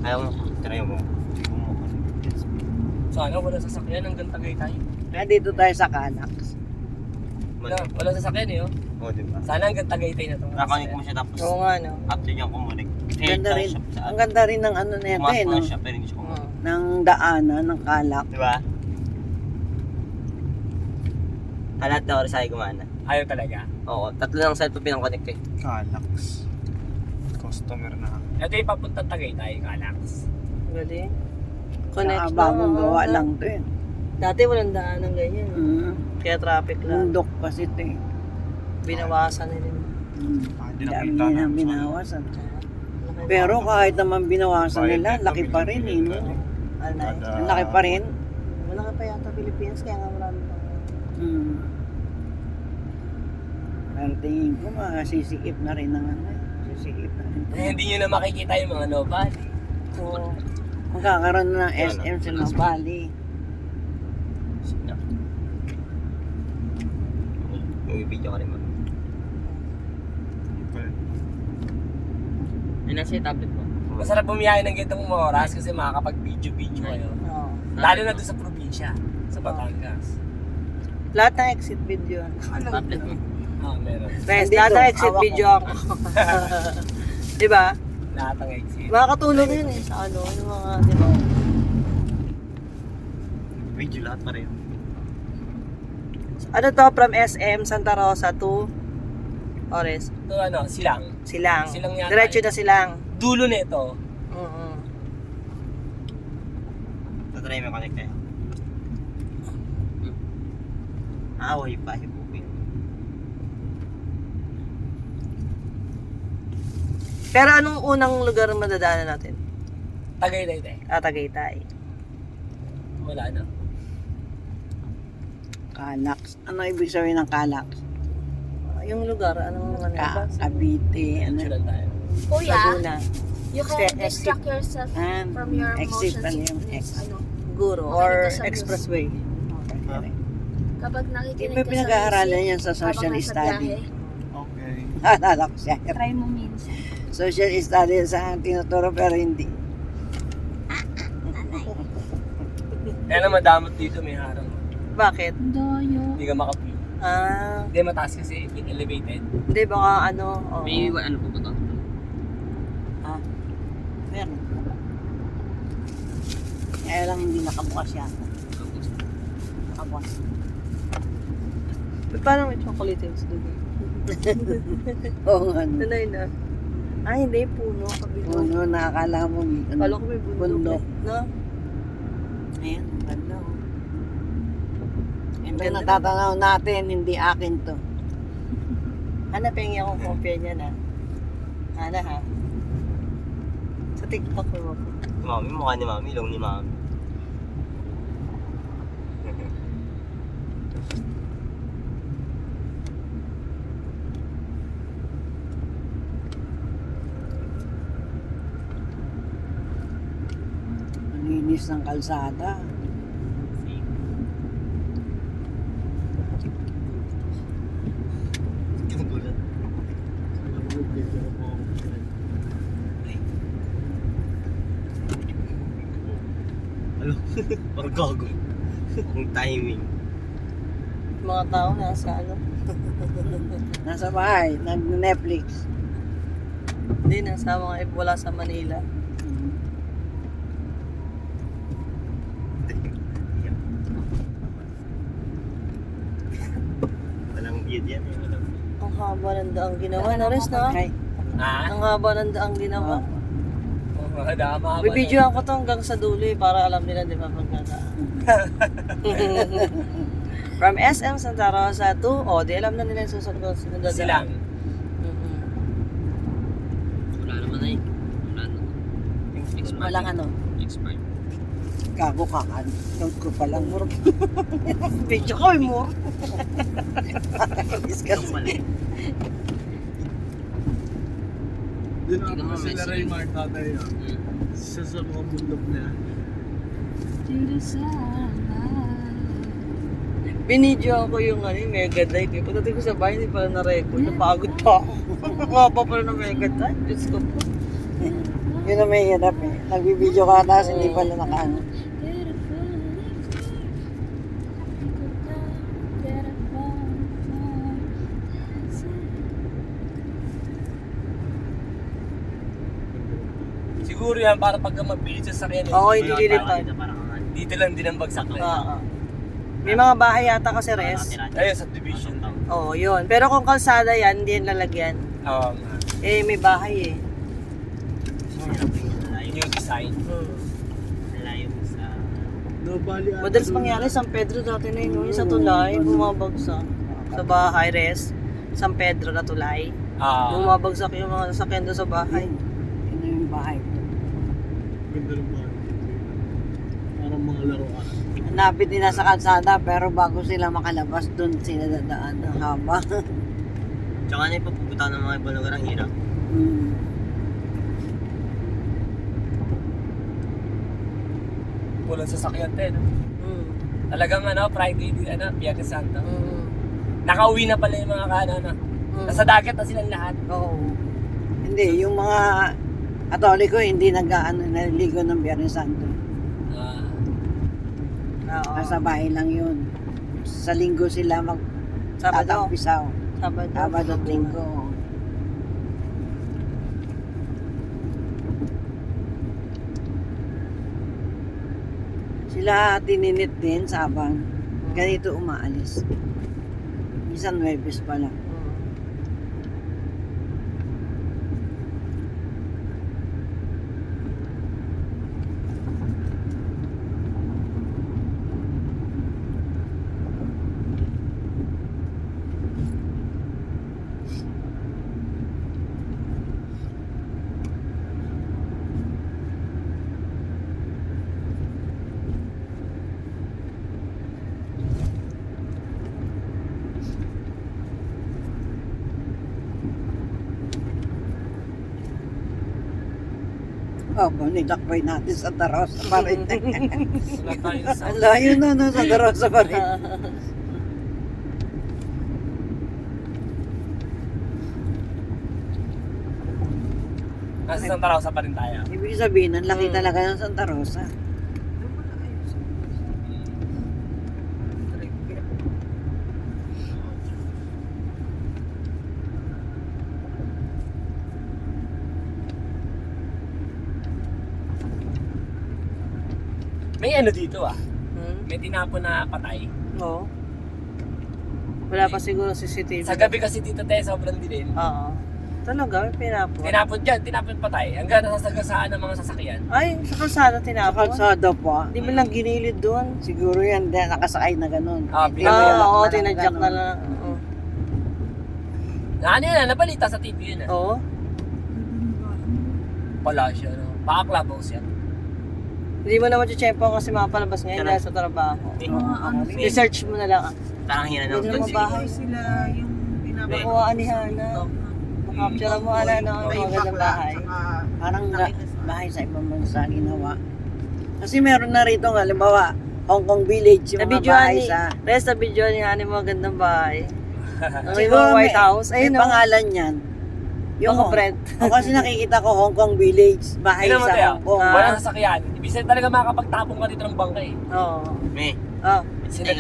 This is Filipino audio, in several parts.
Ayaw mo, try mo. Sana wala sasakyan hanggang Tagaytay. Kaya dito tayo sa Calax. Wala sasakyan eh, oh. Oo, diba? Sana hanggang Tagaytay na to. Nakakonik mo siya tapos Oo nga, no? after niyang kumunik. Ganda rin. Ang ganda rin ng ano na yan, Pumasok no? na siya pero hindi siya kumunik. Ng daanan, ng Calax. Diba? Lahat na oras ay gumana. Ayaw talaga. Oo, 3 lang cellphone pinang-connect eh. Calax. Customer na. Ito yung papuntang Tagaytay, Calax. Galing. Connect Connect bagong gawa lang to eh. Dati walang daan ng ganyan. Kaya traffic lang. Bundok kasi ito eh. Binawasan nila. Dami nila binawasan. Pero kahit naman binawasan nila, laki pa rin eh. No? Ang laki pa rin. Malaki pa yata Pilipinas, kaya nga marami pa. Pero tingin ko makasisikip na rin ng ano eh. Sisikip na rin. Hindi nyo na makikita yung mga Nopal. So, magkakaroon na ng SM sa Nopali. May video ka rin ba? Ay, nasa yung tablet mo? Masarap bumiyahe ng ganitong mga oras kasi makakapag-video kayo. Oo. Lalo na doon sa probinsya, sa Batangas. Lahat ng exit video. Tablet mo? Meron. Friends, Dito, lahat ng exit hawak video ako. Diba? Lahat ng exit. Makakatulong yun eh sa ano, yung mga, diba? Video lahat pa rin. Ano to, from SM, Santa Rosa to Ores. Ito ano, Silang. Silang. Silang yata Diretso eh. na Silang. Dulo nito. Tatry mo connect eh. Wifi po. Pero anong unang lugar madadaanan natin? Tagaytay. Tagaytay. Wala na. Calax. Ano ibig sabihin ng Calax? Yung lugar, anong ano ba? Cavite. Diretso lang tayo. Kuya, Laguna. you can distract yourself from your exit emotions pala if yung it's, X. ano, Guro. Makinig Or ka sa news. expressway. kapag Hindi nakikinig ba ka sa pinag-aaralan music, yan sa social habang nasa study? biyahe, Okay. Naalala ko siya. try mo minsan. Social study sa tinuturo pero hindi. Kaya na madamot dito, may harang. Bakit? Doyo. Hindi ka makapi. Hindi mataas kasi, elevated. Hindi, baka ano. Oo. May ano po ba ito? Meron. Kaya lang hindi nakabukas yata. Nakabukas. Paano may chocolates doon? Oo nga. No. Tunay na. Ay, hindi. Puno. Kabilo. Puno na akala mo. Kala ko may bundok. Bundok. No? Ayan, ganda oh. Ito Ganda. natatanaw natin, hindi akin to. Ana, pengi akong compare niya na. Ana ha? Sa TikTok mo. Mami, mukha ni Mami, ilong ni Mami. Malinis ng kalsada. Gulat. Alo, parang gago. Ang timing. Mga tao nasa ano. Nasa bahay, nag-Netflix. Hindi, nasa mga wala sa Manila. Walang bid yan eh. Walang bid. Ang haba ng daang ginawa. Nares na. Ay, Ang haba ng daang ginawa. Mahaba. Bibidyoan ko to hanggang sa dulo eh, para alam nila di ba pagkadaan. From SM Santa Rosa to, di alam na nila yung susunod ko sinunod. Silang. Wala naman na eh. Wala na. Expired. Walang ano. Expired. gago ka kan. Note ko palang muro. Video ko, muro. Disgusting. Doon ako sila Raymar tatay yun. Sa mga bundok niya. Binidyo ko yung ano, yung Mega Drive. Pagdating ko sa bahay, hindi pala na-record. Napagod pa ako. Mapa pala ng Mega Drive. Diyos ko po. Yun ang may hirap eh. Nagbibideo ka tapos hindi pala nakaano. Siguro yan, para pagka mabilis sa sakyan. Oo, hindi lilipad. Dito lang din ang bagsak na. Oo. May mga bahay yata kasi res. Ayun, subdivision. Oo, yun. Pero kung kalsada yan, hindi yan lalagyan. Oo. Eh, may bahay eh. Yun yung design. No, bali ata. Madalas mangyari, San Pedro dati na yun. Yung sa tulay, bumabagsak. Sa bahay, res. San Pedro na tulay. Bumabagsak yung mga sasakyan doon sa bahay. Yun na yung bahay. Ganda ng bahay. Parang mga laruan. Hanapit nila sa kalsada pero bago sila makalabas doon sila dadaan ng haba. Tsaka na yung papupunta ng mga ibang lugar ang hirap. Pulang sasakyan din. Mm. Talagang Friday, Biyernes Santo. Mm. Nakauwi na pala yung mga nasa dagat na silang lahat. Oo. Hindi, yung mga Katoliko hindi naliligo ng Biyernes Santo. Oo. Nasa bahay lang yun. Sa linggo sila Sabado. magtatampisaw. Sabado. Sabado at linggo. Sila tininit din sabang. Ganito umaalis. Minsan Huwebes pa lang. Oh, nilakbay natin sa Tarosa pa rin. Wala tayo sa... Ang layo na no, sa Tarosa pa rin. Nasa Santa Rosa pa rin tayo. Ibig sabihin, ang laki talaga ng Santa Rosa. May dito May tinapon na patay. Oo. Wala pa siguro CCTV. Sa gabi kasi dito tayo sobrang dilim. Oo. Talaga, pinapon. Tinapon patay. Hanggang nasasagasaan ng mga sasakyan. Ay, sa kalsada Sa tinapon. kalsada pa. Hindi mo lang ginilid doon. Siguro yan, nakasakay na ganun. Oo, tinadyak na lang. Oo. Nabalita sa TV yun Oo. Pala siya, Baka clubhouse yan. Hindi mo naman tiyempo kasi mapalabas ngayon dahil sa trabaho. Research mo na lang. Parang hina ng Pwede naman bahay. Sila yung Nakuhaan ni Hana. Makapsara mo Hana ng magandang bahay. Parang bahay sa ibang bansa ginawa. Kasi meron na rito, halimbawa, Hong Kong Village, yung mga bahay sa... Rest na video ni Hana yung magandang bahay. May Siguro mga White House. May Ayun, pangalan yan. Yung bread. O kasi nakikita ko Hong Kong Village, bahay Tignan mo sa tayo. Hong Kong. Walang sasakyan. Ibig sabihin talaga makakapagtapong ka dito ng bangka Oo. May, Ah,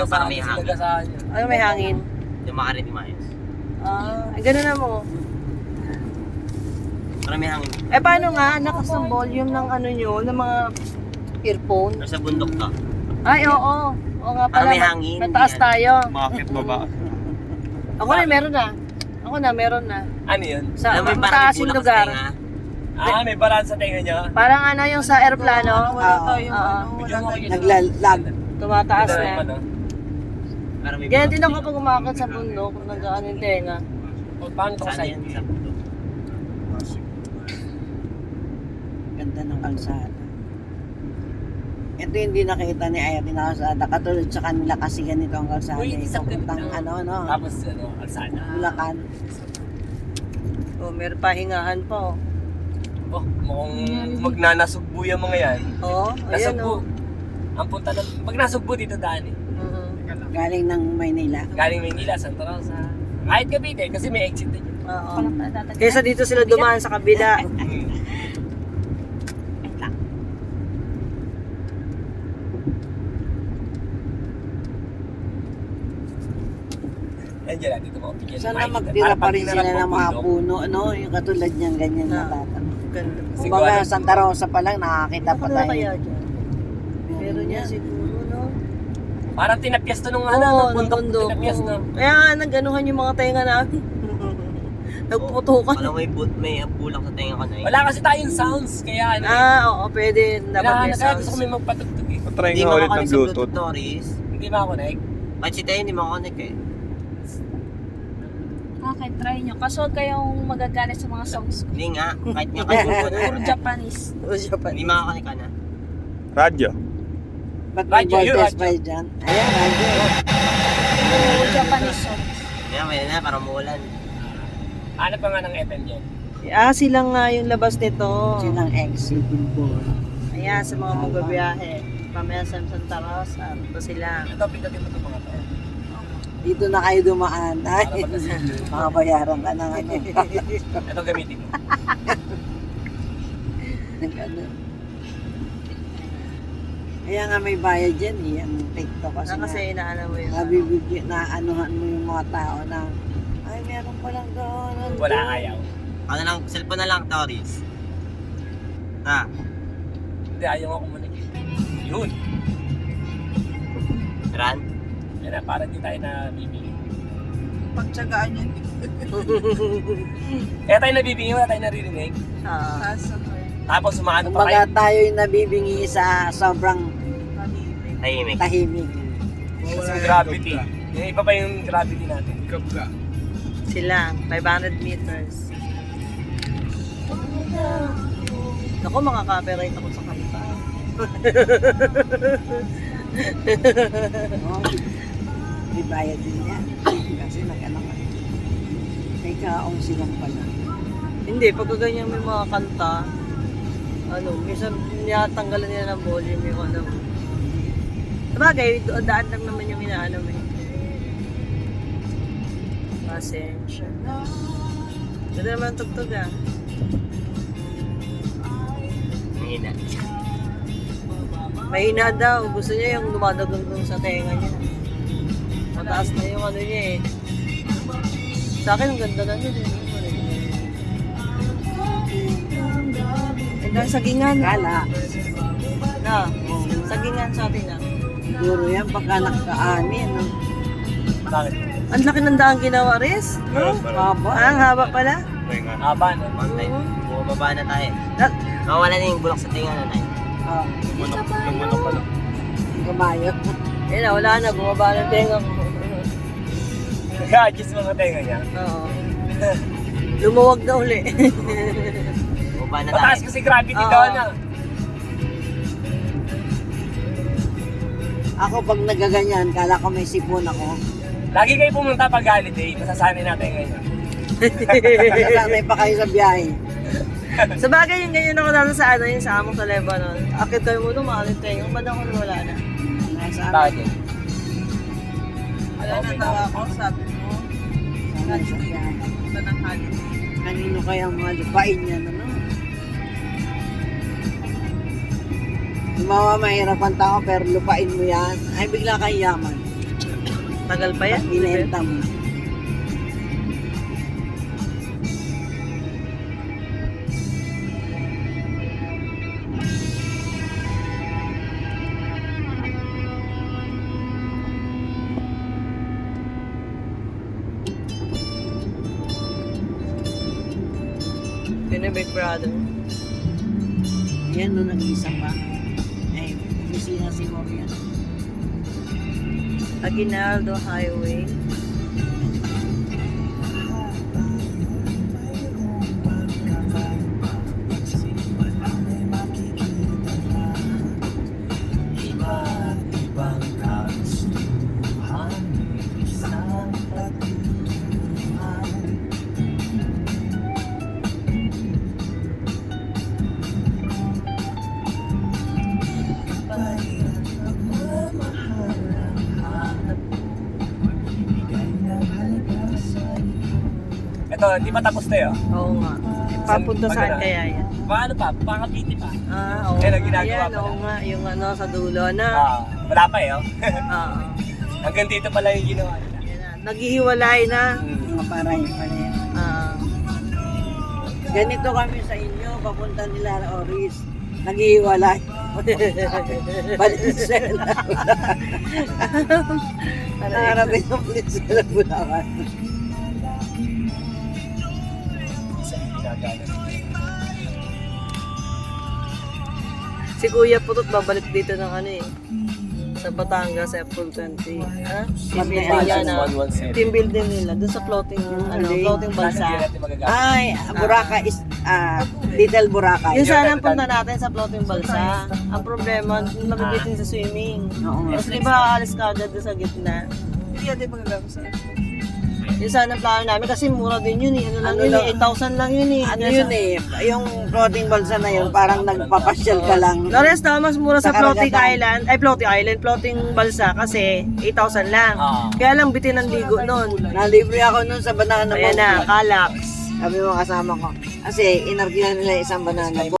parang may hangin. Sinagasaan yun. ano may hangin? Dumakarin di maayos. Ganun na mo. Parang may hangin. Eh paano nga, lakas ng volume ng ano nyo, ng mga earphone? Nasa bundok ka. Ay, oo. Oo nga pala. May hangin. Mataas tayo. Bakit baba? Ako na, meron na. Meron na. Ano yun? Sa Alam mo yung parang mataas may yung bulak sa lugar. tenga. May baran sa tenga niya. Parang ano yung sa aeroplano. Bigyan mo kayo. Naglalag. Tumataas Ganda na. naman, Parang may Ganyan bulak din sa ako pag umakit sa bundok, nag-ano yung tenga. Paano to Saan sa yan? Sa bundok. Ganda ng kalsada. Ito hindi nakita ni Aya na kalsada. Katulad sa kanila kasi ganito ang kalsada. Uy, isang Papuntang ganito. Tapos alsada. Bulacan. Oh, meron pa hingahan pa oh. Mukhang magnanasugbo yung mga yan. Oo, ayan Nasugbo. oh. Ang punta ng... Pag nasugbo dito daan Galing ng Maynila. Galing Maynila, Santa Rosa. Kahit Cavite, kasi may exit din yun. Oo. Kaysa dito sila dumaan sa kabila. Angela, dito mo. Bigyan Sana makikita. magtira Para pa rin pag sila tinarap ng mo mga bundok, puno, no? Yung katulad niyang ganyan na Ah. tatanong. Ganda. Kumbaga, Santa Rosa pa lang, nakakita pa Ano tayo. kaya dyan? Meron niya siguro, no? Parang tinapyas to nung Oo, ano, ng bundok. bundok. Tinapyas Oo. na. Kaya nga, naganuhan yung mga tenga namin. Nagputukan. Alam may bulak sa tenga ka na eh. Wala kasi tayong sounds, kaya ano Oo, pwede. Dapat may hinahanap kaya sounds. gusto ko may magpatugtog eh. Patry Hindi nga ulit ng makakonek sa Bluetooth. Norris. Hindi makakonect. Kahit si Tayo hindi makakonek eh. Okay, try nyo. Kaso huwag kayong magagalit sa mga songs ko. Hindi nga, kahit nga kayo Puro Japanese. hindi makakonek ka na. Radyo. Ba't may Radyo, yun, voltage radyo. pa yun dyan? Ayan, radyo. Puro Japanese songs. Kaya may na, parang umuulan. Hanap pa nga ng FM dyan. Silang nga yung labas nito. Sinang exit. Ayan, sa mga magbabiyahe. Pamaya sa Santa Rosa. Ito sila. Ito, pindutin mo ito mga to. Dito na kayo dumaan. Ay, Para magkasin. makabayaran ka ng ano. Ito gamitin mo. Ano. Kaya nga may bayad dyan eh, ang TikTok kasi, Kasi inaano mo yun. nabibigyan, na anuhan mo yung mga tao na, ay meron palang doon. Wala ayaw. Ano lang, cellphone na lang, Norris. Ha? Hindi, ayaw ako communicate. Yun. Ran? Yan na, para di tayo nabibigyan. Pagtsagaan yun. Kaya tayo nabibigyan, wala tayo naririnig. Tapos sumaano pa kayo. Kumbaga tayo yung nabibingi sa sobrang Tahimik. tahimik. Kasi yung gravity. Yung iba pa yung gravity natin. Kabga. Sila, 500 meters. Ako, makaka-copyright ako sa kanta. Oh, may bayad din yan. Kasi nag-ano ka. May kaong silang pala. Hindi, pag ganyan may mga kanta, minsan niyatanggalan nila ng volume yung ano. Sabagay, daan lang naman yung inaano mo. Pasensya na. Ganda naman ang tugtog ah. Mahina. Mahina daw. Gusto niya yung dumadagdag sa tenga niya. Mataas na yung ano niya eh. Sa akin, ang ganda na yun eh. Ganda ang sagingan. Kala, Na, sagingan sa atin ah. siguro yan pagka nagkaani, no? Bakit? Ang laki ng daan ginawa, Riz. No? Haba. Ang haba pala. Haba, no? Pantay. Bumababa na tayo. Na- Mawala na yung bulak sa tenga na tayo. Oh, Lumunok pa lang. kumayo. Eh na, wala na. Bumaba ng tenga ko. Nag-adjust mga tenga niya. Oo. Lumuwag na uli. Bumaba na Mataas tayo. kasi gravity Oo. doon na. Ako pag nagaganyan, kala ko may sipon ako. Lagi kayo pumunta pag holiday, masasanay natin ngayon. Nasanay pa kayo sa biyahe. Sa bagay yung ganyan ako dito sa yung sa among sa Lebanon. Akit tayo mo mahal yung tenga. Ba't ako wala na? Nasa Bakit yun? Wala na tawa ako, sabi mo. sanay sa biyahe. Ito ng holiday. Kanino kaya ang mga lupain yan, ano? Gumawa mahirap ang tao pero lupain mo yan, ay bigla kang yaman. Tagal pa yan. Binenta mo. Yun yung Big Brother. Yan no, nag-isa pa. Ay, opisina siguro yan. Aguinaldo Highway. Ito, hindi pa tapos tayo. Oo nga. Papunta saan kaya yan? Paano pa? Pangapiti pa. Oo. Yan ang ginagawa Ayan, pala. oo nga. Yung sa dulo na. Wala pa eh, oh. Oo. Hanggang dito pala yung ginawa nila. Yan na. Naghihiwalay na. Mga pareho. Ah, Ganito kami sa inyo, papunta nila Oris. Naghihiwalay. Valenzuela. Harapin ng Valenzuela, Bulacan. si Kuya Putot babalik dito ng ano eh. Sa Batangas, April 20. Ha? Team building yan ah. Team building nila. Doon sa floating, floating balsa. Ay, Boracay is, Little Boracay. Yun sana ang punta natin sa floating balsa. Ang problema, nabibitin sa swimming. Oo nga. Tapos di ba alis ka agad doon sa gitna? Hindi natin magagawa sa Yun sana ang plano namin kasi mura din yun eh. Ano lang yun eh, 8,000 lang yun eh. Ano yun eh, yung floating balsa na yun, parang nagpapasyal ka lang. Lores, mas mura sa Sa floating karagatan. floating balsa kasi 8,000 lang. Kaya lang bitin ang ligo nun. Nalibre ako nun sa banana Ayan na, boat. Calax. Sabi mo kasama ko. Kasi inarkihan nila isang banana boat.